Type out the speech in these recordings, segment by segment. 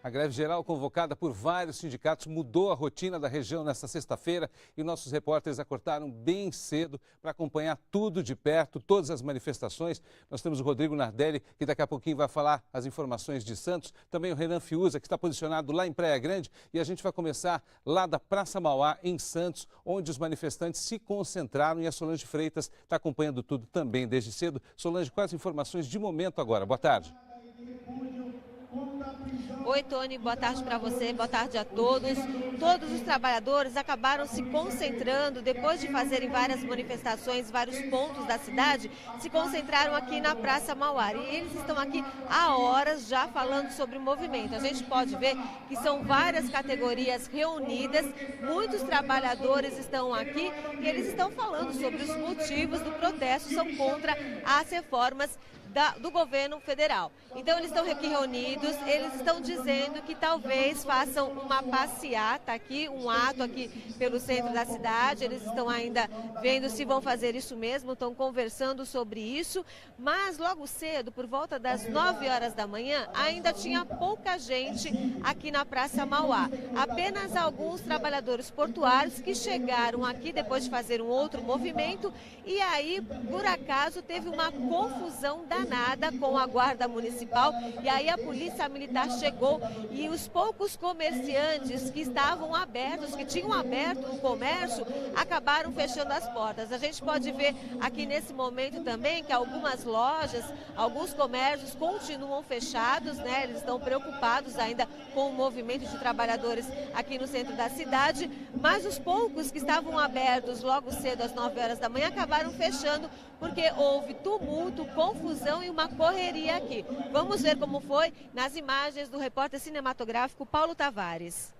A greve geral convocada por vários sindicatos mudou a rotina da região nesta sexta-feira e nossos repórteres acordaram bem cedo para acompanhar tudo de perto, todas as manifestações. Nós temos o Rodrigo Nardelli, que daqui a pouquinho vai falar as informações de Santos, também o Renan Fiuza, que está posicionado lá em Praia Grande, e a gente vai começar lá da Praça Mauá, em Santos, onde os manifestantes se concentraram e a Solange Freitas está acompanhando tudo também desde cedo. Solange, quais as informações de momento agora? Boa tarde. Oi, Tony, boa tarde para você, boa tarde a todos. Todos os trabalhadores acabaram se concentrando, depois de fazerem várias manifestações, vários pontos da cidade, se concentraram aqui na Praça Mauá. E eles estão aqui há horas já falando sobre o movimento. A gente pode ver que são várias categorias reunidas, muitos trabalhadores estão aqui e eles estão falando sobre os motivos do protesto, são contra as reformas do governo federal. Então eles estão aqui reunidos, eles estão dizendo que talvez façam uma passeata aqui, um ato aqui pelo centro da cidade. Eles estão ainda vendo se vão fazer isso mesmo, estão conversando sobre isso, mas logo cedo, por volta das 9 horas da manhã, ainda tinha pouca gente aqui na Praça Mauá. Apenas alguns trabalhadores portuários que chegaram aqui depois de fazer um outro movimento e aí, por acaso, teve uma confusão danada com a guarda municipal e aí a polícia militar chegou e os poucos comerciantes que estavam abertos, que tinham aberto o comércio, acabaram fechando as portas. A gente pode ver aqui nesse momento também que algumas lojas, alguns comércios continuam fechados, né? Eles estão preocupados ainda com o movimento de trabalhadores aqui no centro da cidade, mas os poucos que estavam abertos logo cedo às 9 horas da manhã acabaram fechando porque houve tumulto, confusão e uma correria aqui. Vamos ver como foi nas imagens do repórter cinematográfico Paulo Tavares.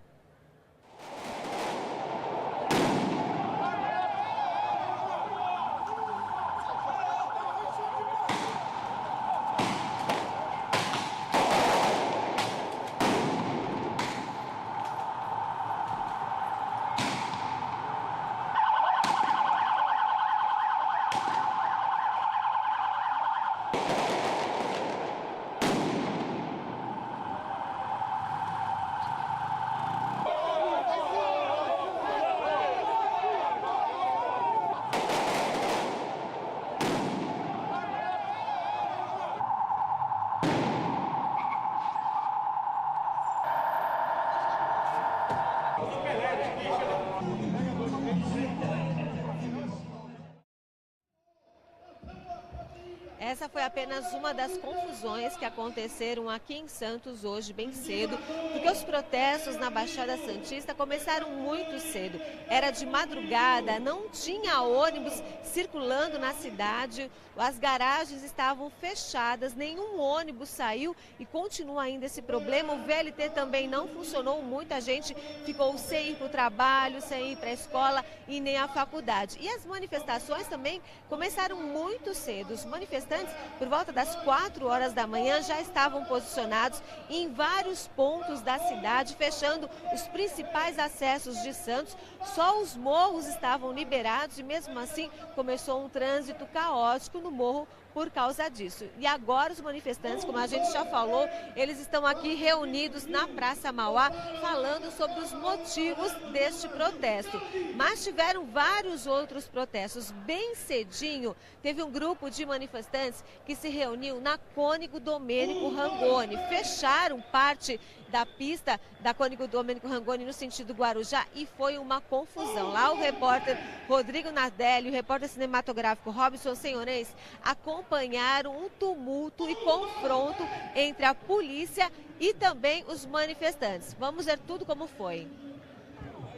Essa foi apenas uma das confusões que aconteceram aqui em Santos hoje, bem cedo, porque os protestos na Baixada Santista começaram muito cedo. Era de madrugada, não tinha ônibus circulando na cidade, as garagens estavam fechadas, nenhum ônibus saiu e continua ainda esse problema. O VLT também não funcionou, muita gente ficou sem ir para o trabalho, sem ir para a escola e nem à faculdade. E as manifestações também começaram muito cedo. Os manifestantes, por volta das 4 horas da manhã, já estavam posicionados em vários pontos da cidade, fechando os principais acessos de Santos. Só os morros estavam liberados e mesmo assim começou um trânsito caótico no morro por causa disso. E agora os manifestantes, como a gente já falou, eles estão aqui reunidos na Praça Mauá falando sobre os motivos deste protesto. Mas tiveram vários outros protestos. Bem cedinho, teve um grupo de manifestantes que se reuniu na Cônigo Domênico Rangoni. Fecharam parte da pista da Cônigo Domênico Rangoni no sentido Guarujá e foi uma confusão. Lá o repórter Rodrigo Nardelli e o repórter cinematográfico Robson Senhorês acompanharam um tumulto e confronto entre a polícia e também os manifestantes. Vamos ver tudo como foi.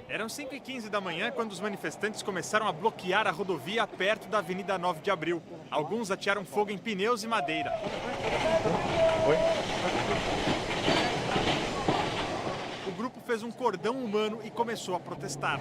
Eram 5h15 da manhã quando os manifestantes começaram a bloquear a rodovia perto da Avenida 9 de Abril. Alguns atearam fogo em pneus e madeira. O grupo fez um cordão humano e começou a protestar.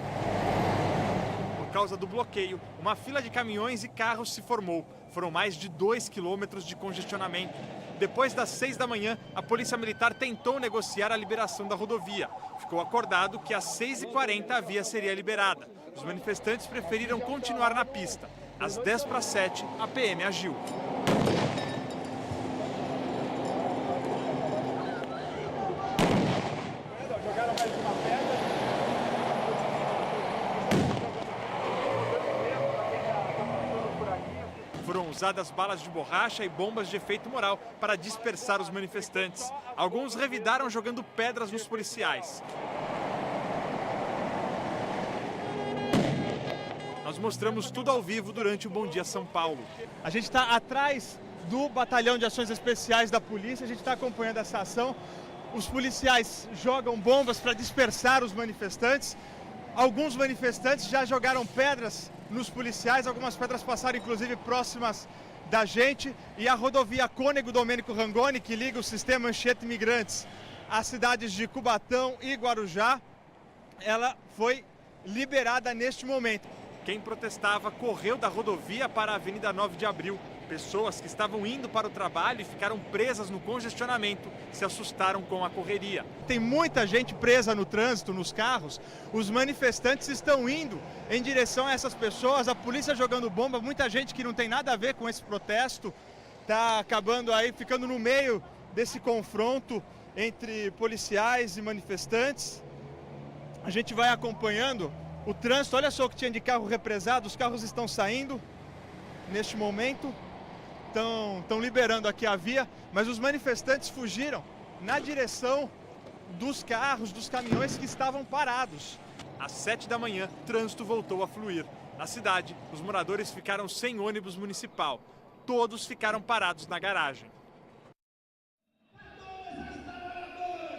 Por causa do bloqueio, uma fila de caminhões e carros se formou. Foram mais de 2 quilômetros de congestionamento. Depois das 6 da manhã, a Polícia Militar tentou negociar a liberação da rodovia. Ficou acordado que às 6h40 a via seria liberada. Os manifestantes preferiram continuar na pista. Às 6h10, a PM agiu. usadas balas de borracha e bombas de efeito moral para dispersar os manifestantes. Alguns revidaram jogando pedras nos policiais. Nós mostramos tudo ao vivo durante o Bom Dia São Paulo. A gente está atrás do Batalhão de Ações Especiais da Polícia, a gente está acompanhando essa ação. Os policiais jogam bombas para dispersar os manifestantes. Alguns manifestantes já jogaram pedras nos policiais, algumas pedras passaram inclusive próximas da gente. E a rodovia Cônego Domênico Rangoni, que liga o sistema Anchieta Imigrantes às cidades de Cubatão e Guarujá, ela foi liberada neste momento. Quem protestava correu da rodovia para a Avenida 9 de Abril. Pessoas que estavam indo para o trabalho e ficaram presas no congestionamento se assustaram com a correria. Tem muita gente presa no trânsito, nos carros. Os manifestantes estão indo em direção a essas pessoas, a polícia jogando bomba. Muita gente que não tem nada a ver com esse protesto está acabando aí, ficando no meio desse confronto entre policiais e manifestantes. A gente vai acompanhando o trânsito. Olha só o que tinha de carro represado, os carros estão saindo neste momento. Estão liberando aqui a via, mas os manifestantes fugiram na direção dos carros, dos caminhões que estavam parados. Às 7 da manhã, o trânsito voltou a fluir. Na cidade, os moradores ficaram sem ônibus municipal. Todos ficaram parados na garagem.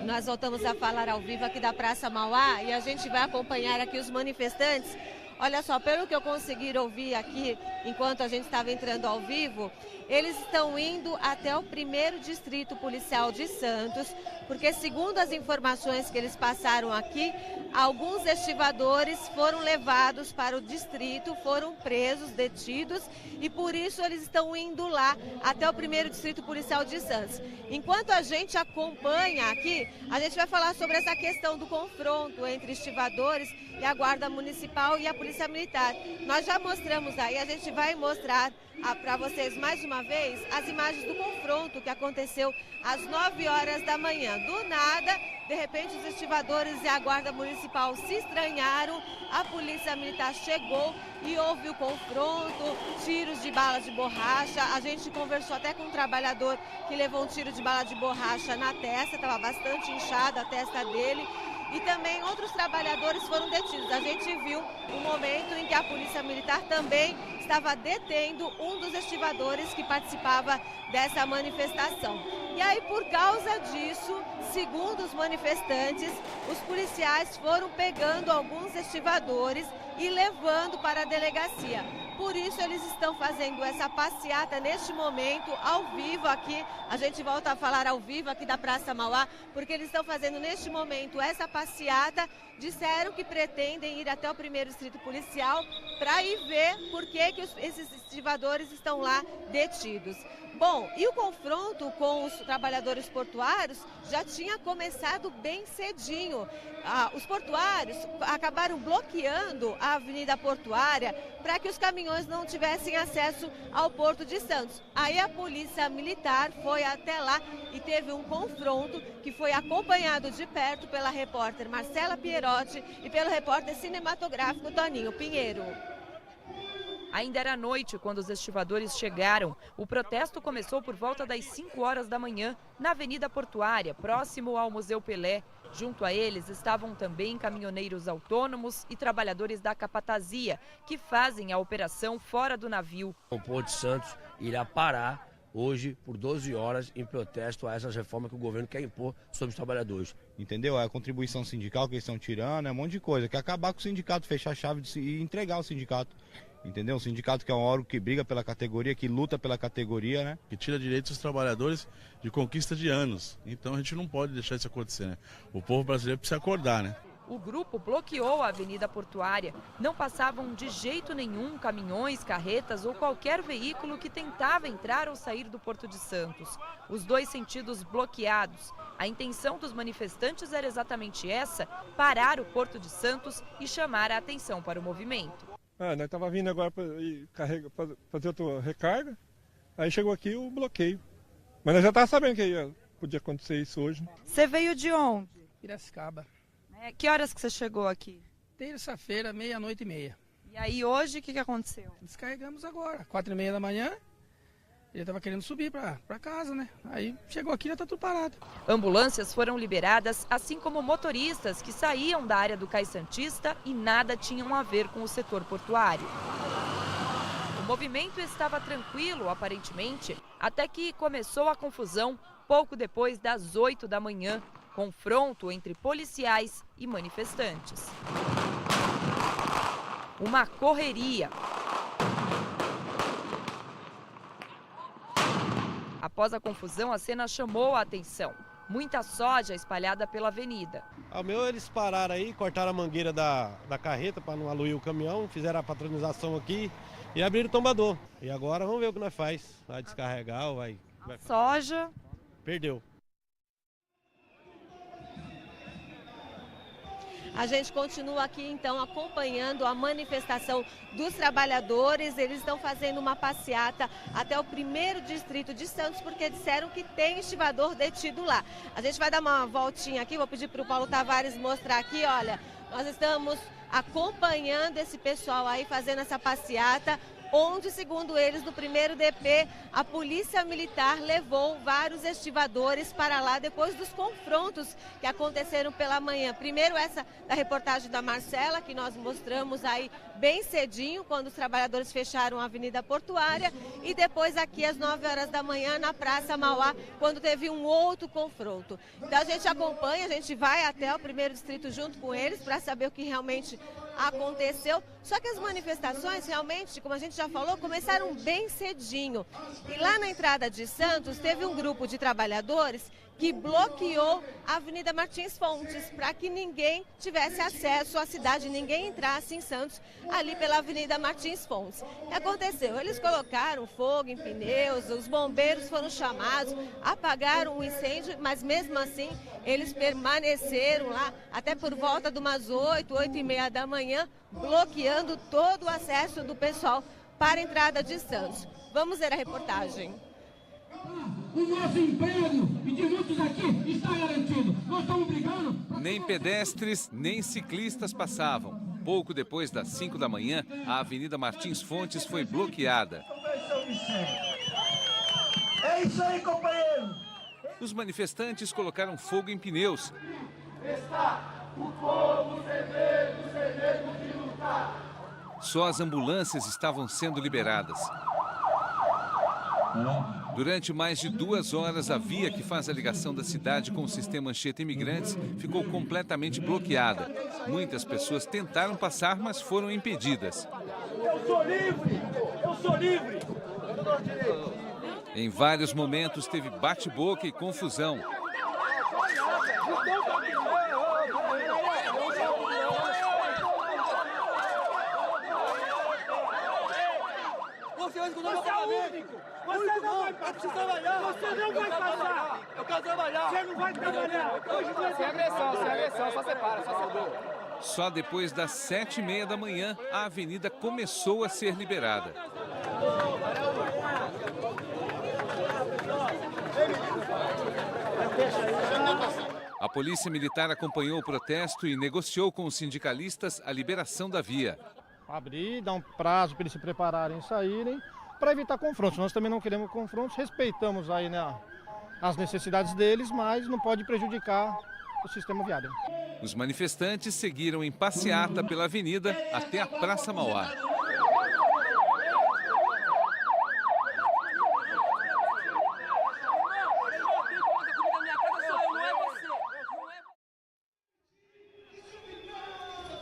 Nós voltamos a falar ao vivo aqui da Praça Mauá e a gente vai acompanhar aqui os manifestantes. Olha só, pelo que eu consegui ouvir aqui, enquanto a gente estava entrando ao vivo, eles estão indo até o 1º Distrito Policial de Santos, porque segundo as informações que eles passaram aqui, alguns estivadores foram levados para o distrito, foram presos, detidos, e por isso eles estão indo lá até o 1º Distrito Policial de Santos. Enquanto a gente acompanha aqui, a gente vai falar sobre essa questão do confronto entre estivadores e a Guarda Municipal e a Polícia Militar. Nós já mostramos aí, a gente vai mostrar para vocês mais uma vez as imagens do confronto que aconteceu às 9 horas da manhã. Do nada, de repente, os estivadores e a Guarda Municipal se estranharam, a Polícia Militar chegou e houve o confronto, tiros de bala de borracha. A gente conversou até com um trabalhador que levou um tiro de bala de borracha na testa, estava bastante inchada a testa dele. E também outros trabalhadores foram detidos. A gente viu um momento em que a Polícia Militar também estava detendo um dos estivadores que participava dessa manifestação. E aí, por causa disso, segundo os manifestantes, os policiais foram pegando alguns estivadores e levando para a delegacia. Por isso, eles estão fazendo essa passeata neste momento, ao vivo aqui. A gente volta a falar ao vivo aqui da Praça Mauá, porque eles estão fazendo neste momento essa passeata. Disseram que pretendem ir até o 1º Distrito Policial para ir ver por que esses estivadores estão lá detidos. Bom, e o confronto com os trabalhadores portuários já tinha começado bem cedinho. Os portuários acabaram bloqueando a Avenida Portuária para que os caminhões não tivessem acesso ao Porto de Santos. Aí a Polícia Militar foi até lá e teve um confronto que foi acompanhado de perto pela repórter Marcela Pierotti e pelo repórter cinematográfico Toninho Pinheiro. Ainda era noite quando os estivadores chegaram. O protesto começou por volta das 5 horas da manhã, na Avenida Portuária, próximo ao Museu Pelé. Junto a eles estavam também caminhoneiros autônomos e trabalhadores da capatazia, que fazem a operação fora do navio. O Porto de Santos irá parar hoje por 12 horas em protesto a essas reformas que o governo quer impor sobre os trabalhadores. Entendeu? É a contribuição sindical que eles estão tirando, é um monte de coisa. Quer acabar com o sindicato, fechar a chave e entregar o sindicato. Entendeu? O sindicato que é um órgão que briga pela categoria, que luta pela categoria, né? Que tira direitos dos trabalhadores de conquista de anos. Então a gente não pode deixar isso acontecer, né? O povo brasileiro precisa acordar, né? O grupo bloqueou a Avenida Portuária. Não passavam de jeito nenhum caminhões, carretas ou qualquer veículo que tentava entrar ou sair do Porto de Santos. Os dois sentidos bloqueados. A intenção dos manifestantes era exatamente essa: parar o Porto de Santos e chamar a atenção para o movimento. Nós estava vindo agora para fazer outra recarga, aí chegou aqui o bloqueio. Mas nós já estávamos sabendo que podia acontecer isso hoje. Você veio de onde? Piracicaba. Que horas que você chegou aqui? Terça-feira, 00:30. E aí hoje o que aconteceu? Descarregamos agora, 4:30 da manhã, Ele estava querendo subir para casa, né? Aí chegou aqui e já está tudo parado. Ambulâncias foram liberadas, assim como motoristas que saíam da área do Cais Santista e nada tinham a ver com o setor portuário. O movimento estava tranquilo, aparentemente, até que começou a confusão pouco depois das 8 da manhã. Confronto entre policiais e manifestantes. Uma correria. Após a confusão, a cena chamou a atenção. Muita soja espalhada pela avenida. Ao meu, eles pararam aí, cortaram a mangueira da carreta para não aluir o caminhão, fizeram a patronização aqui e abriram o tombador. E agora vamos ver o que nós faz. Vai descarregar ou vai... Soja. Perdeu. A gente continua aqui, então, acompanhando a manifestação dos trabalhadores. Eles estão fazendo uma passeata até o 1º distrito de Santos, porque disseram que tem estivador detido lá. A gente vai dar uma voltinha aqui, vou pedir para o Paulo Tavares mostrar aqui, olha, nós estamos acompanhando esse pessoal aí fazendo essa passeata, onde, segundo eles, no 1º DP, a Polícia Militar levou vários estivadores para lá depois dos confrontos que aconteceram pela manhã. Primeiro essa da reportagem da Marcela, que nós mostramos aí bem cedinho, quando os trabalhadores fecharam a Avenida Portuária, e depois aqui às 9 horas da manhã na Praça Mauá, quando teve um outro confronto. Então a gente acompanha, a gente vai até o 1º distrito junto com eles para saber o que realmente aconteceu. Só que as manifestações realmente, como a gente já falou, começaram bem cedinho. E lá na entrada de Santos teve um grupo de trabalhadores que bloqueou a Avenida Martins Fontes para que ninguém tivesse acesso à cidade, ninguém entrasse em Santos ali pela Avenida Martins Fontes. O que aconteceu? Eles colocaram fogo em pneus, os bombeiros foram chamados, apagaram o incêndio, mas mesmo assim eles permaneceram lá até por volta de umas 8h30 da manhã, bloqueando todo o acesso do pessoal para a entrada de Santos. Vamos ver a reportagem. O nosso emprego e de muitos aqui está garantido. Nós estamos brigando. Nem pedestres, nem ciclistas passavam. Pouco depois das 5 da manhã, a Avenida Martins Fontes foi bloqueada. É isso aí, companheiro. Os manifestantes colocaram fogo em pneus. Está o povo sedento de lutar. Só as ambulâncias estavam sendo liberadas. Durante mais de 2 horas, a via que faz a ligação da cidade com o sistema Anchieta Imigrantes ficou completamente bloqueada. Muitas pessoas tentaram passar, mas foram impedidas. Eu sou livre! Eu sou livre! Em vários momentos, teve bate-boca e confusão. Você é o único! Você não vai trabalhar! Você não vai passar! Eu quero trabalhar! Você não vai trabalhar! Hoje vai ser agressão, só separa, só separa. Só depois das 7h30 da manhã, a avenida começou a ser liberada. A Polícia Militar acompanhou o protesto e negociou com os sindicalistas a liberação da via. Abrir, dar um prazo para eles se prepararem e saírem, para evitar confrontos. Nós também não queremos confrontos, respeitamos aí, né, as necessidades deles, mas não pode prejudicar o sistema viário. Os manifestantes seguiram em passeata pela avenida até a Praça Mauá.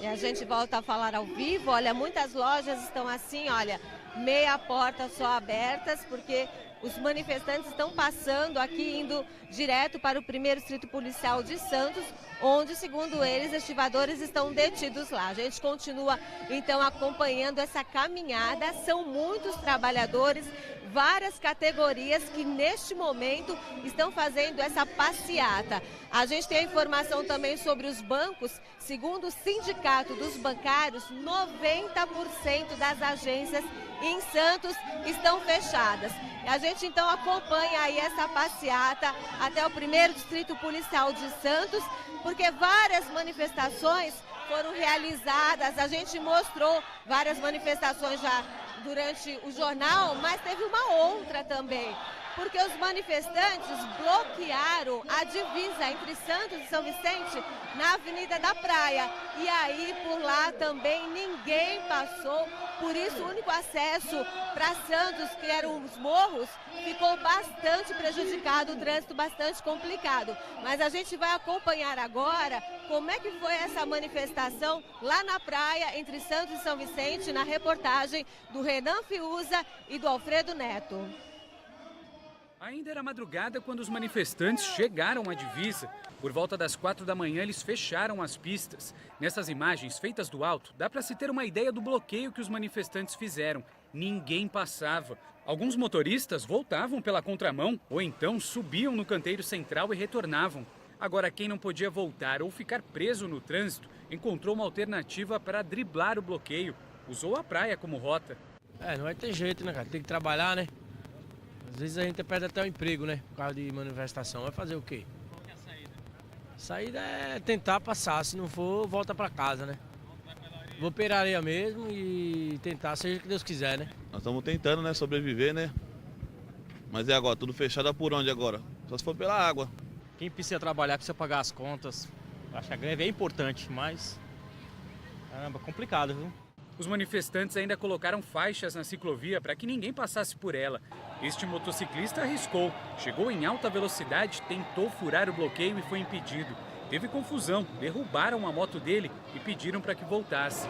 E a gente volta a falar ao vivo. Olha, muitas lojas estão assim, olha, meia porta só abertas, porque os manifestantes estão passando aqui, indo direto para o 1º Distrito Policial de Santos, onde, segundo eles, estivadores estão detidos lá. A gente continua, então, acompanhando essa caminhada. São muitos trabalhadores, várias categorias que, neste momento, estão fazendo essa passeata. A gente tem a informação também sobre os bancos. Segundo o Sindicato dos Bancários, 90% das agências em Santos estão fechadas. A gente então acompanha aí essa passeata até o 1º Distrito Policial de Santos, porque várias manifestações foram realizadas. A gente mostrou várias manifestações já durante o jornal, mas teve uma outra também. Porque os manifestantes bloquearam a divisa entre Santos e São Vicente na Avenida da Praia. E aí, por lá também ninguém passou. Por isso, o único acesso para Santos, que eram os morros, ficou bastante prejudicado, o trânsito bastante complicado. Mas a gente vai acompanhar agora como é que foi essa manifestação lá na praia entre Santos e São Vicente, na reportagem do Renan Fiuza e do Alfredo Neto. Ainda era madrugada quando os manifestantes chegaram à divisa. Por volta das 4 da manhã, eles fecharam as pistas. Nessas imagens feitas do alto, dá para se ter uma ideia do bloqueio que os manifestantes fizeram. Ninguém passava. Alguns motoristas voltavam pela contramão ou então subiam no canteiro central e retornavam. Agora, quem não podia voltar ou ficar preso no trânsito, encontrou uma alternativa para driblar o bloqueio. Usou a praia como rota. Não vai ter jeito, né, cara? Tem que trabalhar, né? Às vezes a gente perde até o emprego, né? Por causa de manifestação. Vai fazer o quê? Qual que é a saída? A saída é tentar passar. Se não for, volta pra casa, né? Vou pela areia mesmo e tentar, seja o que Deus quiser, né? Nós estamos tentando, né, sobreviver, né? Mas é agora, tudo fechado é por onde agora? Só se for pela água. Quem precisa trabalhar, precisa pagar as contas. Acho que a greve é importante, mas... Caramba, complicado, viu? Os manifestantes ainda colocaram faixas na ciclovia para que ninguém passasse por ela. Este motociclista arriscou, chegou em alta velocidade, tentou furar o bloqueio e foi impedido. Teve confusão, derrubaram a moto dele e pediram para que voltasse.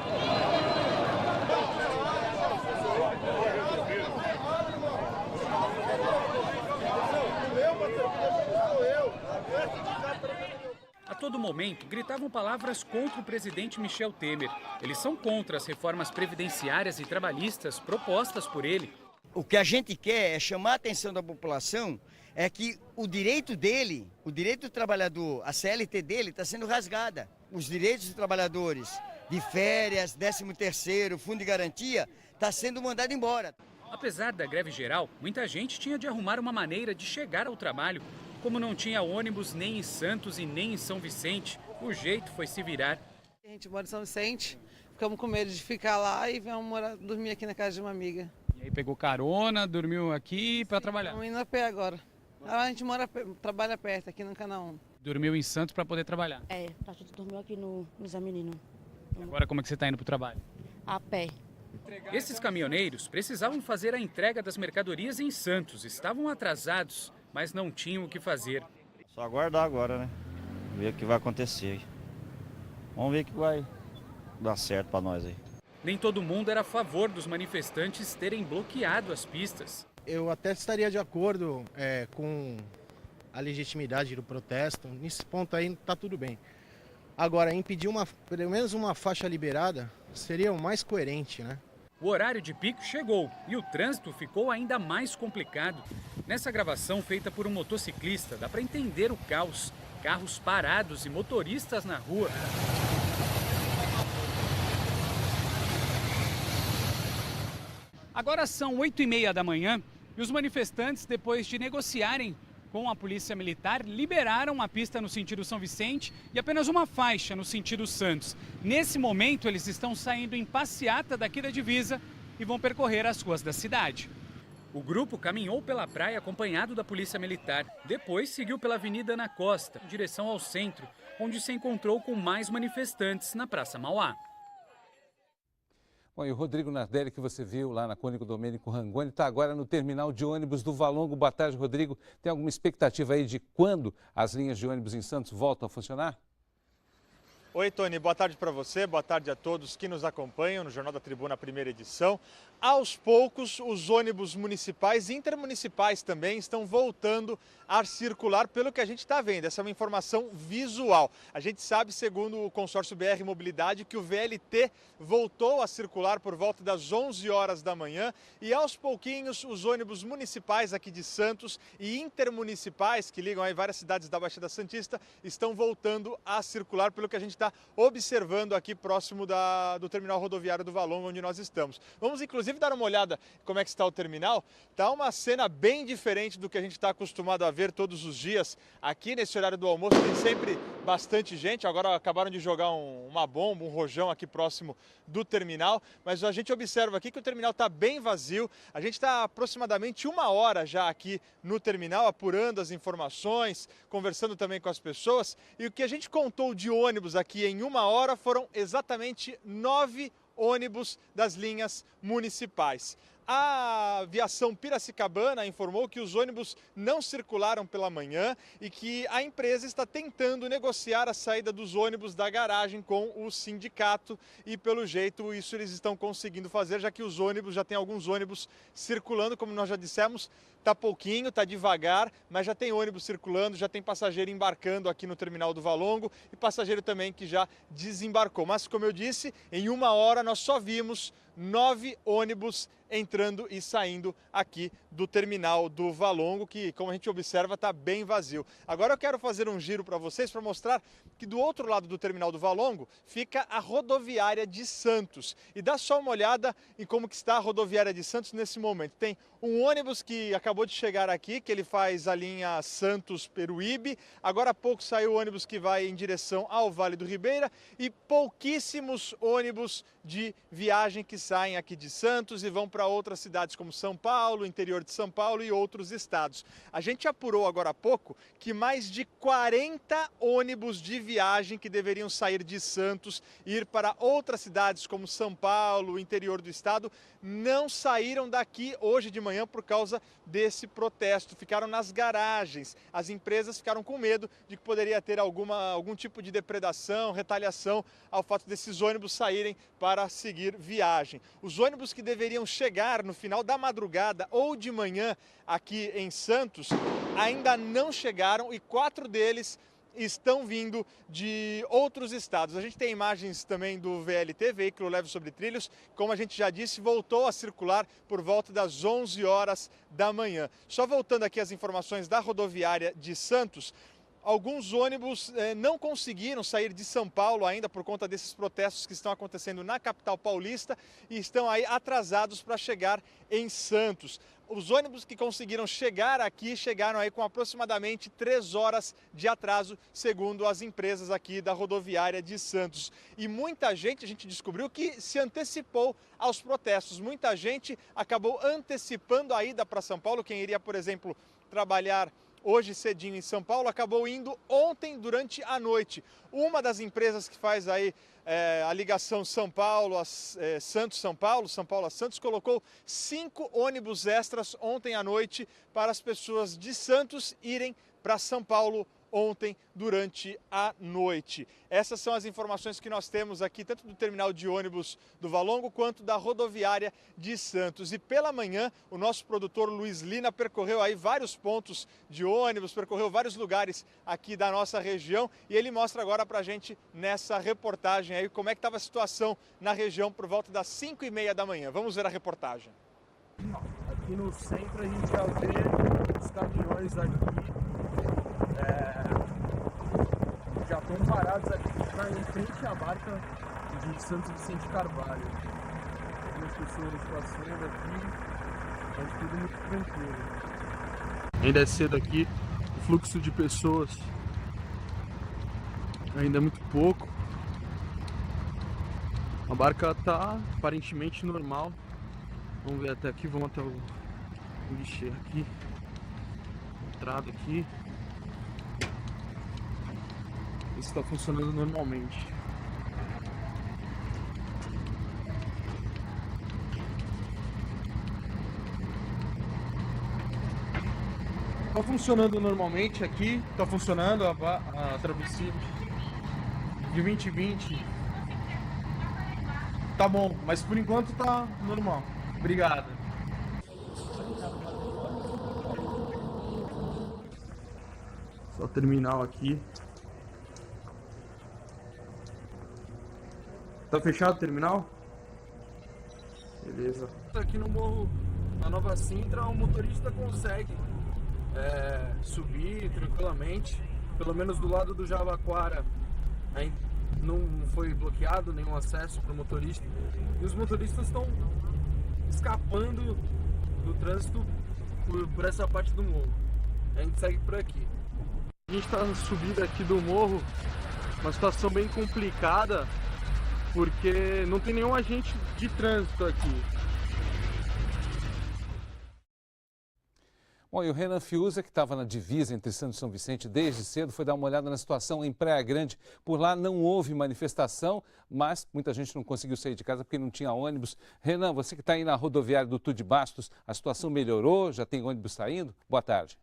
A todo momento, gritavam palavras contra o presidente Michel Temer. Eles são contra as reformas previdenciárias e trabalhistas propostas por ele. O que a gente quer é chamar a atenção da população, é que o direito dele, o direito do trabalhador, a CLT dele está sendo rasgada. Os direitos dos trabalhadores de férias, 13º, fundo de garantia, está sendo mandado embora. Apesar da greve geral, muita gente tinha de arrumar uma maneira de chegar ao trabalho. Como não tinha ônibus nem em Santos e nem em São Vicente, o jeito foi se virar. A gente mora em São Vicente, ficamos com medo de ficar lá e viemos dormir aqui na casa de uma amiga. E aí pegou carona, dormiu aqui para trabalhar? Estamos indo a pé agora. A gente trabalha perto, aqui no Canaã. Dormiu em Santos para poder trabalhar? A gente dormiu aqui no Zé Menino. E agora como é que você está indo para o trabalho? A pé. Esses caminhoneiros precisavam fazer a entrega das mercadorias em Santos, estavam atrasados, mas não tinham o que fazer. Só aguardar agora, né? Ver o que vai acontecer. Vamos ver que vai dar certo para nós aí. Nem todo mundo era a favor dos manifestantes terem bloqueado as pistas. Eu até estaria de acordo com a legitimidade do protesto. Nesse ponto aí tá tudo bem. Agora, impedir pelo menos uma faixa liberada seria o mais coerente, né? O horário de pico chegou e o trânsito ficou ainda mais complicado. Nessa gravação feita por um motociclista, dá para entender o caos. Carros parados e motoristas na rua. Agora são 8h30 da manhã e os manifestantes, depois de negociarem com a polícia militar, liberaram a pista no sentido São Vicente e apenas uma faixa no sentido Santos. Nesse momento, eles estão saindo em passeata daqui da divisa e vão percorrer as ruas da cidade. O grupo caminhou pela praia acompanhado da polícia militar. Depois seguiu pela Avenida Ana Costa, em direção ao centro, onde se encontrou com mais manifestantes na Praça Mauá. Bom, e o Rodrigo Nardelli, que você viu lá na Cônigo Domênico Rangoni, está agora no terminal de ônibus do Valongo. Boa tarde, Rodrigo. Tem alguma expectativa aí de quando as linhas de ônibus em Santos voltam a funcionar? Oi, Tony. Boa tarde para você, boa tarde a todos que nos acompanham no Jornal da Tribuna, primeira edição. Aos poucos, os ônibus municipais e intermunicipais também estão voltando a circular pelo que a gente está vendo. Essa é uma informação visual. A gente sabe, segundo o consórcio BR Mobilidade, que o VLT voltou a circular por volta das 11 horas da manhã e aos pouquinhos os ônibus municipais aqui de Santos e intermunicipais, que ligam aí várias cidades da Baixada Santista, estão voltando a circular pelo que a gente está observando aqui próximo do terminal rodoviário do Valongo, onde nós estamos. Vamos inclusive dar uma olhada como é que está o terminal. Está uma cena bem diferente do que a gente está acostumado a ver todos os dias. Aqui nesse horário do almoço tem sempre bastante gente. Agora acabaram de jogar uma bomba, um rojão aqui próximo do terminal. Mas a gente observa aqui que o terminal está bem vazio. A gente está aproximadamente 1 hora já aqui no terminal, apurando as informações, conversando também com as pessoas. E o que a gente contou de ônibus aqui em 1 hora foram exatamente 9 ônibus das linhas municipais. A aviação Piracicabana informou que os ônibus não circularam pela manhã e que a empresa está tentando negociar a saída dos ônibus da garagem com o sindicato e, pelo jeito, isso eles estão conseguindo fazer, já que os ônibus, já tem alguns ônibus circulando, como nós já dissemos. Está pouquinho, está devagar, mas já tem ônibus circulando, já tem passageiro embarcando aqui no terminal do Valongo e passageiro também que já desembarcou. Mas, como eu disse, em 1 hora nós só vimos 9 ônibus entrando e saindo aqui do terminal do Valongo, que, como a gente observa, está bem vazio. Agora eu quero fazer um giro para vocês para mostrar que do outro lado do terminal do Valongo fica a rodoviária de Santos. E dá só uma olhada em como que está a rodoviária de Santos nesse momento. Tem um ônibus que acabou de chegar aqui, que ele faz a linha Santos-Peruíbe. Agora há pouco saiu o ônibus que vai em direção ao Vale do Ribeira e pouquíssimos ônibus de viagem que saem aqui de Santos e vão para outras cidades como São Paulo, interior de São Paulo e outros estados. A gente apurou agora há pouco que mais de 40 ônibus de viagem que deveriam sair de Santos e ir para outras cidades como São Paulo, interior do estado, não saíram daqui hoje de manhã por causa desse protesto. Ficaram nas garagens. As empresas ficaram com medo de que poderia ter algum tipo de depredação, retaliação ao fato desses ônibus saírem para seguir viagem. Os ônibus que deveriam chegar no final da madrugada ou de manhã aqui em Santos ainda não chegaram e 4 deles estão vindo de outros estados. A gente tem imagens também do VLT, Veículo Leve sobre Trilhos, como a gente já disse, voltou a circular por volta das 11 horas da manhã. Só voltando aqui às informações da rodoviária de Santos, alguns ônibus não conseguiram sair de São Paulo ainda por conta desses protestos que estão acontecendo na capital paulista e estão aí atrasados para chegar em Santos. Os ônibus que conseguiram chegar aqui chegaram aí com aproximadamente 3 horas de atraso, segundo as empresas aqui da rodoviária de Santos. E muita gente, a gente descobriu que se antecipou aos protestos. Muita gente acabou antecipando a ida para São Paulo. Quem iria, por exemplo, trabalhar hoje cedinho em São Paulo, acabou indo ontem durante a noite. Uma das empresas que faz aí a ligação São Paulo a Santos-São Paulo, São Paulo a Santos, colocou 5 ônibus extras ontem à noite para as pessoas de Santos irem para São Paulo ontem durante a noite. Essas são as informações que nós temos aqui, tanto do terminal de ônibus do Valongo quanto da rodoviária de Santos. E pela manhã, o nosso produtor Luiz Lina percorreu aí vários pontos de ônibus, percorreu vários lugares aqui da nossa região e ele mostra agora pra gente nessa reportagem aí como é que estava a situação na região por volta das 5h30 da manhã. Vamos ver a reportagem. Aqui no centro a gente já vê os caminhões aqui já estão parados aqui em frente à barca de Santo Vicente Carvalho. Algumas pessoas passando aqui, mas tudo muito tranquilo. Ainda é cedo aqui, o fluxo de pessoas ainda é muito pouco. A barca está aparentemente normal. Vamos ver até aqui, vamos até o guichê aqui, entrada aqui. Isso está funcionando normalmente. Está funcionando normalmente aqui, está funcionando a travessia de 2020. Tá bom, mas por enquanto tá normal. Obrigado. Só terminal aqui. Tá fechado o terminal? Beleza. Aqui no morro, na Nova Sintra, o motorista consegue subir tranquilamente. Pelo menos do lado do Jabaquara não foi bloqueado nenhum acesso para o motorista. E os motoristas estão escapando do trânsito por essa parte do morro. A gente segue por aqui. A gente está na subida aqui do morro, uma situação bem complicada, porque não tem nenhum agente de trânsito aqui. Bom, e o Renan Fiuza, que estava na divisa entre Santos e São Vicente desde cedo, foi dar uma olhada na situação em Praia Grande. Por lá não houve manifestação, mas muita gente não conseguiu sair de casa porque não tinha ônibus. Renan, você que está aí na rodoviária do Tude Bastos, a situação melhorou? Já tem ônibus saindo? Boa tarde.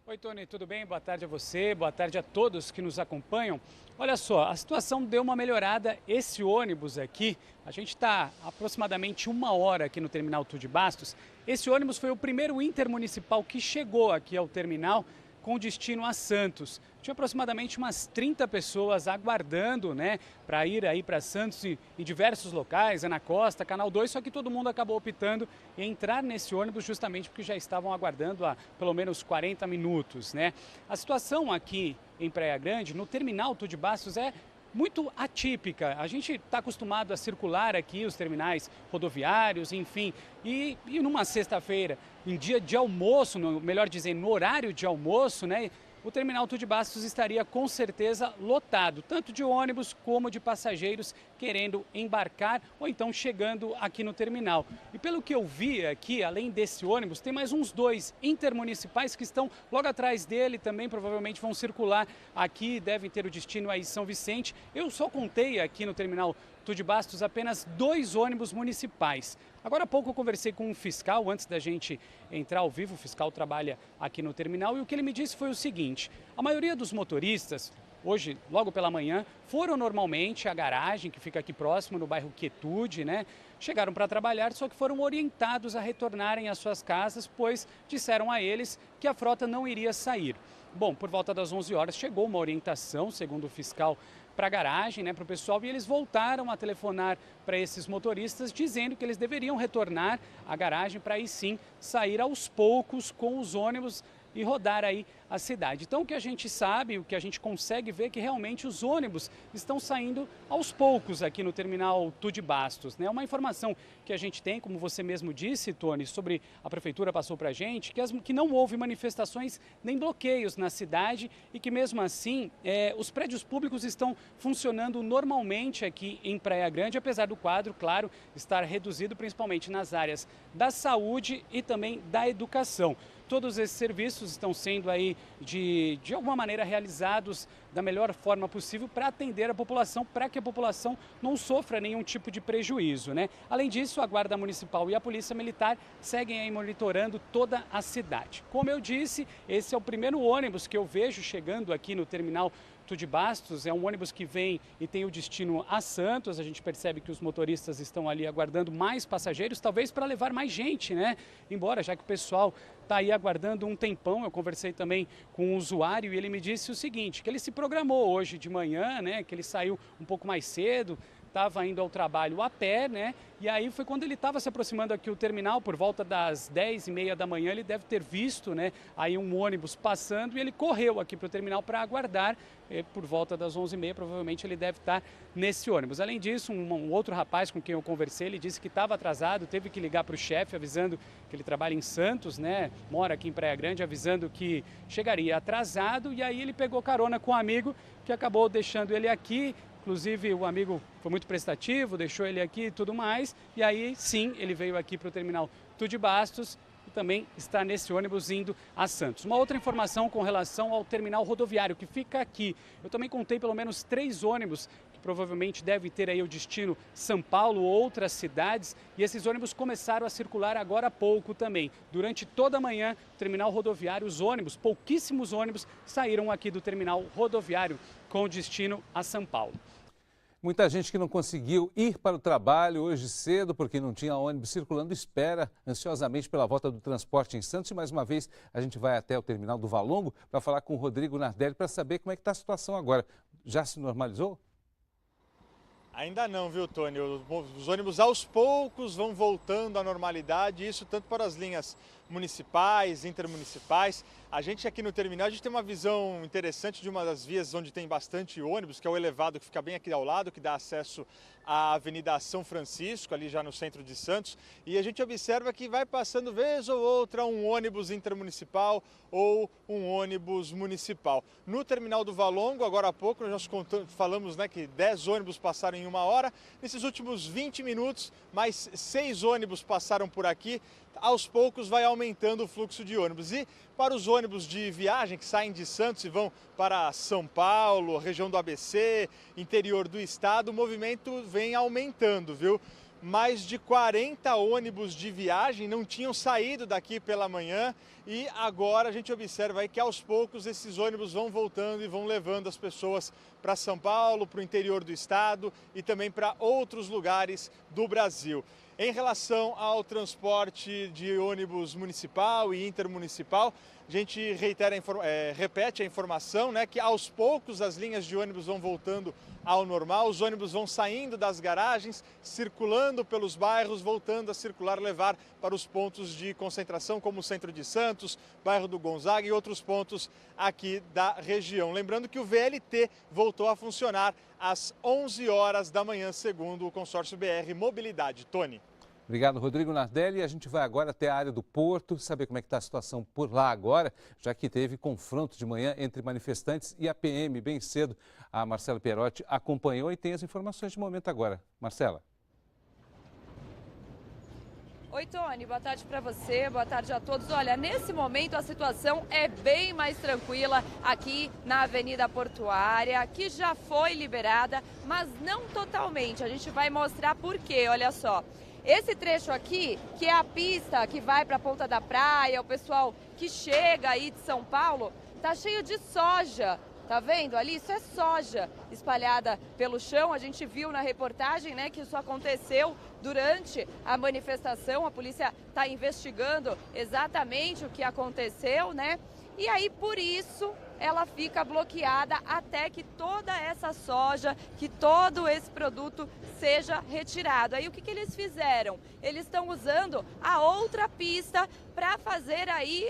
Oi, Tony, tudo bem? Boa tarde a você, boa tarde a todos que nos acompanham. Olha só, a situação deu uma melhorada. Esse ônibus aqui, a gente está aproximadamente 1 hora aqui no terminal Tude Bastos. Esse ônibus foi o primeiro intermunicipal que chegou aqui ao terminal com destino a Santos. Tinha aproximadamente umas 30 pessoas aguardando, né, para ir aí para Santos e diversos locais, Ana Costa, Canal 2, só que todo mundo acabou optando em entrar nesse ônibus justamente porque já estavam aguardando há pelo menos 40 minutos, né? A situação aqui em Praia Grande, no terminal Tude Bastos, é muito atípica. A gente está acostumado a circular aqui os terminais rodoviários, enfim, e numa sexta-feira, em dia de almoço, melhor dizendo, no horário de almoço, né, o terminal Tude Bastos estaria com certeza lotado, tanto de ônibus como de passageiros querendo embarcar ou então chegando aqui no terminal. E pelo que eu vi aqui, além desse ônibus, tem mais uns 2 intermunicipais que estão logo atrás dele, também provavelmente vão circular aqui, devem ter o destino aí São Vicente. Eu só contei aqui no terminal Tude Bastos apenas 2 ônibus municipais. Agora há pouco eu conversei com um fiscal, antes da gente entrar ao vivo, o fiscal trabalha aqui no terminal, e o que ele me disse foi o seguinte: a maioria dos motoristas, hoje, logo pela manhã, foram normalmente à garagem, que fica aqui próximo, no bairro Quietude, né? Chegaram para trabalhar, só que foram orientados a retornarem às suas casas, pois disseram a eles que a frota não iria sair. Bom, por volta das 11 horas chegou uma orientação, segundo o fiscal, para a garagem, né, para o pessoal, e eles voltaram a telefonar para esses motoristas dizendo que eles deveriam retornar à garagem para aí sim sair aos poucos com os ônibus e rodar aí a cidade. Então o que a gente sabe, o que a gente consegue ver é que realmente os ônibus estão saindo aos poucos aqui no terminal Tude Bastos, né? Uma informação que a gente tem, como você mesmo disse, Tony, sobre a prefeitura passou para a gente, que não houve manifestações nem bloqueios na cidade e que mesmo assim os prédios públicos estão funcionando normalmente aqui em Praia Grande, apesar do quadro, claro, estar reduzido principalmente nas áreas da saúde e também da educação. Todos esses serviços estão sendo aí, de alguma maneira, realizados da melhor forma possível para atender a população, para que a população não sofra nenhum tipo de prejuízo, né? Além disso, a Guarda Municipal e a Polícia Militar seguem aí monitorando toda a cidade. Como eu disse, esse é o primeiro ônibus que eu vejo chegando aqui no terminal Tude Bastos. É um ônibus que vem e tem o destino a Santos. A gente percebe que os motoristas estão ali aguardando mais passageiros, talvez para levar mais gente, né? Embora, já que o pessoal está aí aguardando um tempão. Eu conversei também com um usuário e ele me disse o seguinte, que ele se programou hoje de manhã, né? Que ele saiu um pouco mais cedo, estava indo ao trabalho a pé, né? E aí foi quando ele estava se aproximando aqui do terminal, por volta das 10h30 da manhã, ele deve ter visto, né, aí um ônibus passando e ele correu aqui para o terminal para aguardar. Por volta das 11h30, provavelmente ele deve estar nesse ônibus. Além disso, um outro rapaz com quem eu conversei, ele disse que estava atrasado, teve que ligar para o chefe avisando que ele trabalha em Santos, né, mora aqui em Praia Grande, avisando que chegaria atrasado, e aí ele pegou carona com um amigo que acabou deixando ele aqui. Inclusive, o amigo foi muito prestativo, deixou ele aqui e tudo mais. E aí, sim, ele veio aqui para o terminal Tude Bastos e também está nesse ônibus indo a Santos. Uma outra informação com relação ao terminal rodoviário, que fica aqui. Eu também contei pelo menos 3 ônibus que provavelmente devem ter aí o destino São Paulo ou outras cidades. E esses ônibus começaram a circular agora há pouco também. Durante toda a manhã, o terminal rodoviário, os ônibus, pouquíssimos ônibus, saíram aqui do terminal rodoviário com destino a São Paulo. Muita gente que não conseguiu ir para o trabalho hoje cedo porque não tinha ônibus circulando espera ansiosamente pela volta do transporte em Santos. E mais uma vez a gente vai até o terminal do Valongo para falar com o Rodrigo Nardelli para saber como é que está a situação agora. Já se normalizou? Ainda não, viu, Tony? Os ônibus aos poucos vão voltando à normalidade, isso tanto para as linhas municipais, intermunicipais. A gente aqui no terminal, a gente tem uma visão interessante de uma das vias onde tem bastante ônibus, que é o elevado que fica bem aqui ao lado, que dá acesso à Avenida São Francisco, ali já no centro de Santos. E a gente observa que vai passando vez ou outra um ônibus intermunicipal ou um ônibus municipal. No terminal do Valongo, agora há pouco, nós falamos, né, que 10 ônibus passaram em 1 hora. Nesses últimos 20 minutos, mais 6 ônibus passaram por aqui. Aos poucos vai aumentando o fluxo de ônibus. E para os ônibus de viagem que saem de Santos e vão para São Paulo, região do ABC, interior do estado, o movimento vem aumentando, viu? Mais de 40 ônibus de viagem não tinham saído daqui pela manhã e agora a gente observa aí que aos poucos esses ônibus vão voltando e vão levando as pessoas para São Paulo, para o interior do estado e também para outros lugares do Brasil. Em relação ao transporte de ônibus municipal e intermunicipal, a gente repete a informação, né, que aos poucos as linhas de ônibus vão voltando ao normal, os ônibus vão saindo das garagens, circulando pelos bairros, voltando a circular, levar para os pontos de concentração, como o centro de Santos, bairro do Gonzaga e outros pontos aqui da região. Lembrando que o VLT voltou a funcionar às 11 horas da manhã, segundo o consórcio BR Mobilidade. Tony. Obrigado, Rodrigo Nardelli. A gente vai agora até a área do Porto, saber como é que está a situação por lá agora, já que teve confronto de manhã entre manifestantes e a PM bem cedo. A Marcela Perotti acompanhou e tem as informações de momento agora. Marcela. Oi, Tony, boa tarde para você, boa tarde a todos. Olha, nesse momento a situação é bem mais tranquila aqui na Avenida Portuária, que já foi liberada, mas não totalmente. A gente vai mostrar por quê, olha só. Esse trecho aqui, que é a pista que vai para a Ponta da Praia, o pessoal que chega aí de São Paulo, tá cheio de soja. Tá vendo ali? Isso é soja espalhada pelo chão. A gente viu na reportagem, né, que isso aconteceu durante a manifestação. A polícia está investigando exatamente o que aconteceu, né? E aí, por isso, ela fica bloqueada até que toda essa soja, que todo esse produto seja retirado. Aí, o que eles fizeram? Eles estão usando a outra pista para fazer aí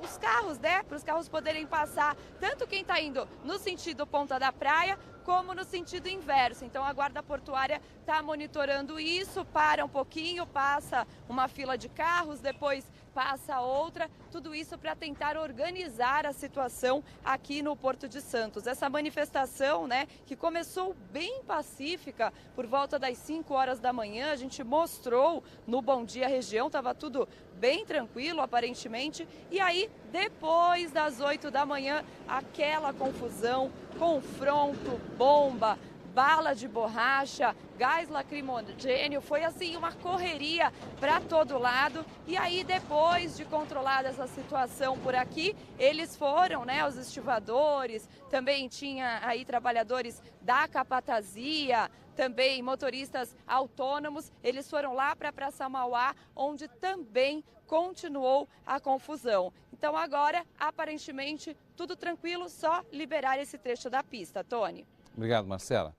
os carros, né? Para os carros poderem passar, tanto quem está indo no sentido Ponta da Praia, como no sentido inverso. Então a Guarda Portuária está monitorando isso, para um pouquinho, passa uma fila de carros, depois passa outra, tudo isso para tentar organizar a situação aqui no Porto de Santos. Essa manifestação, né, que começou bem pacífica por volta das 5 horas da manhã, a gente mostrou no Bom Dia Região, estava tudo bem tranquilo aparentemente, e aí depois das 8 da manhã, aquela confusão, confronto, bomba, bala de borracha, gás lacrimogênio, foi assim uma correria para todo lado. E aí depois de controlada essa situação por aqui, eles foram, né, os estivadores, também tinha aí trabalhadores da capatazia, também motoristas autônomos, eles foram lá para a Praça Mauá, onde também continuou a confusão. Então agora, aparentemente, tudo tranquilo, só liberar esse trecho da pista. Tony. Obrigado, Marcela.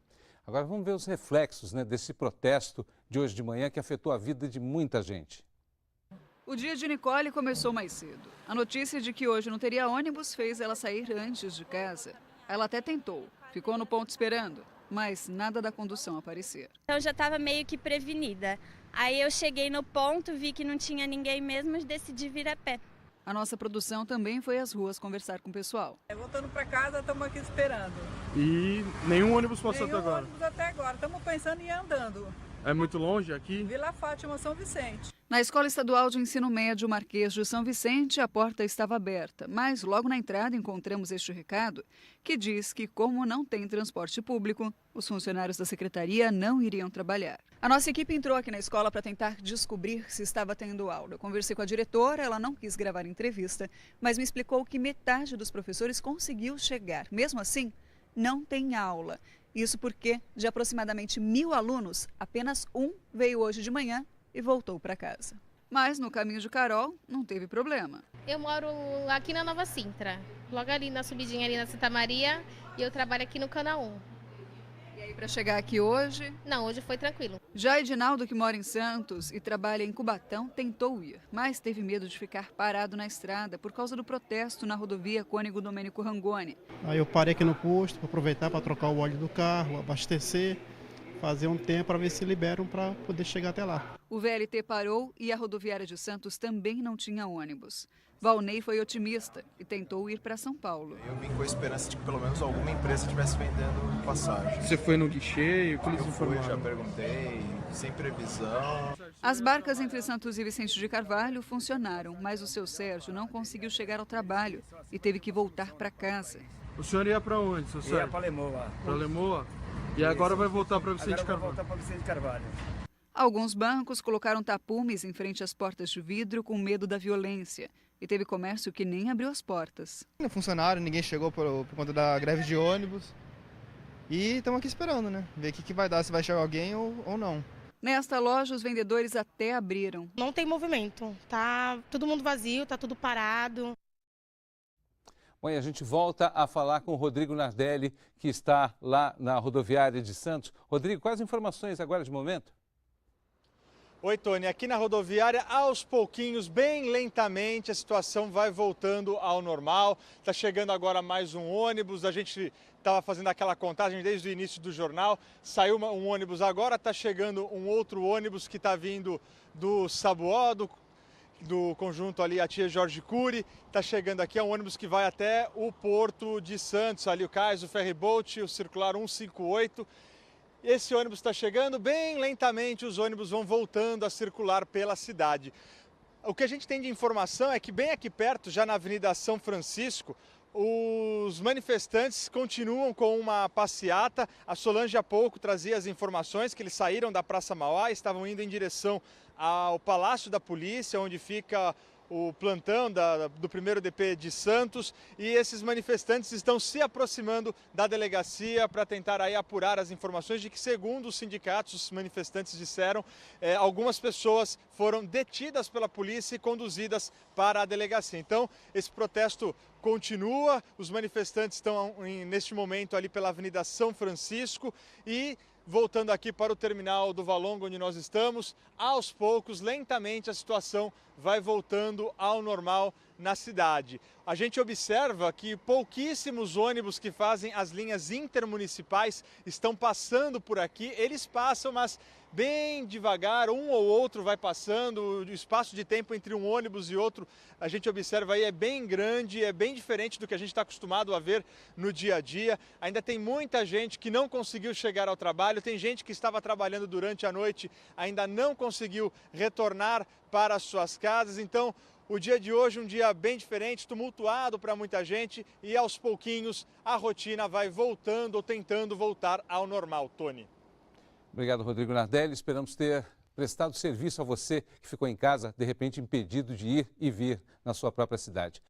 Agora vamos ver os reflexos, né, desse protesto de hoje de manhã que afetou a vida de muita gente. O dia de Nicole começou mais cedo. A notícia de que hoje não teria ônibus fez ela sair antes de casa. Ela até tentou, ficou no ponto esperando, mas nada da condução aparecer. Eu já estava meio que prevenida. Aí eu cheguei no ponto, vi que não tinha ninguém mesmo e decidi vir a pé. A nossa produção também foi às ruas conversar com o pessoal. Voltando para casa, estamos aqui esperando. E nenhum ônibus passou até agora? Nenhum ônibus até agora, estamos pensando em ir andando. É muito longe aqui? Vila Fátima, São Vicente. Na Escola Estadual de Ensino Médio Marquês de São Vicente, a porta estava aberta, mas logo na entrada encontramos este recado que diz que, como não tem transporte público, os funcionários da secretaria não iriam trabalhar. A nossa equipe entrou aqui na escola para tentar descobrir se estava tendo aula. Eu conversei com a diretora, ela não quis gravar a entrevista, mas me explicou que metade dos professores conseguiu chegar. Mesmo assim, não tem aula. Isso porque, de aproximadamente 1.000 alunos, apenas um veio hoje de manhã e voltou para casa. Mas no caminho de Carol, não teve problema. Eu moro aqui na Nova Sintra, logo ali na subidinha ali na Santa Maria, e eu trabalho aqui no Cana 1. E E para chegar aqui hoje? Não, hoje foi tranquilo. Já Edinaldo, que mora em Santos e trabalha em Cubatão, tentou ir, mas teve medo de ficar parado na estrada por causa do protesto na rodovia Cônego Domênico Rangoni. Aí eu parei aqui no posto para aproveitar para trocar o óleo do carro, abastecer, fazer um tempo para ver se liberam para poder chegar até lá. O VLT parou e a rodoviária de Santos também não tinha ônibus. Valnei foi otimista e tentou ir para São Paulo. Eu vim com a esperança de que pelo menos alguma empresa estivesse vendendo passagem. Você foi no guichê? O que eles informaram? Já perguntei, sem previsão. As barcas entre Santos e Vicente de Carvalho funcionaram, mas o seu Sérgio não conseguiu chegar ao trabalho e teve que voltar para casa. O senhor ia para onde, seu Sérgio? Ia para Lemoa. Para Lemoa? E agora vai voltar para Vicente de Carvalho? Vai voltar para Vicente de Carvalho. Alguns bancos colocaram tapumes em frente às portas de vidro com medo da violência. E teve comércio que nem abriu as portas. Não funcionaram, ninguém chegou por conta da greve de ônibus. E estamos aqui esperando, né? Ver o que vai dar, se vai chegar alguém ou não. Nesta loja, os vendedores até abriram. Não tem movimento, tá todo mundo vazio, tá tudo parado. Bom, e a gente volta a falar com o Rodrigo Nardelli, que está lá na rodoviária de Santos. Rodrigo, quais informações agora de momento? Oi, Tony. Aqui na rodoviária, aos pouquinhos, bem lentamente, a situação vai voltando ao normal. Está chegando agora mais um ônibus. A gente estava fazendo aquela contagem desde o início do jornal. Saiu um ônibus agora, está chegando um outro ônibus que está vindo do Sabuó, do conjunto ali, a Tia Jorge Cury. Está chegando aqui, é um ônibus que vai até o Porto de Santos, ali o Cais, o Ferryboat, o Circular 158. Esse ônibus está chegando bem lentamente, os ônibus vão voltando a circular pela cidade. O que a gente tem de informação é que bem aqui perto, já na Avenida São Francisco, os manifestantes continuam com uma passeata. A Solange há pouco trazia as informações que eles saíram da Praça Mauá e estavam indo em direção ao Palácio da Polícia, onde fica o plantão do 1º DP de Santos, e esses manifestantes estão se aproximando da delegacia para tentar aí apurar as informações de que, segundo os sindicatos, os manifestantes disseram, algumas pessoas foram detidas pela polícia e conduzidas para a delegacia. Então, esse protesto continua, os manifestantes estão neste momento ali pela Avenida São Francisco e voltando aqui para o terminal do Valongo, onde nós estamos, aos poucos, lentamente, a situação vai voltando ao normal na cidade. A gente observa que pouquíssimos ônibus que fazem as linhas intermunicipais estão passando por aqui. Eles passam, mas bem devagar, um ou outro vai passando. O espaço de tempo entre um ônibus e outro, a gente observa aí, é bem grande, é bem diferente do que a gente está acostumado a ver no dia a dia. Ainda tem muita gente que não conseguiu chegar ao trabalho, tem gente que estava trabalhando durante a noite, ainda não conseguiu retornar para as suas casas. Então, o dia de hoje, um dia bem diferente, tumultuado para muita gente, e aos pouquinhos a rotina vai voltando ou tentando voltar ao normal. Tony. Obrigado, Rodrigo Nardelli. Esperamos ter prestado serviço a você que ficou em casa, de repente impedido de ir e vir na sua própria cidade.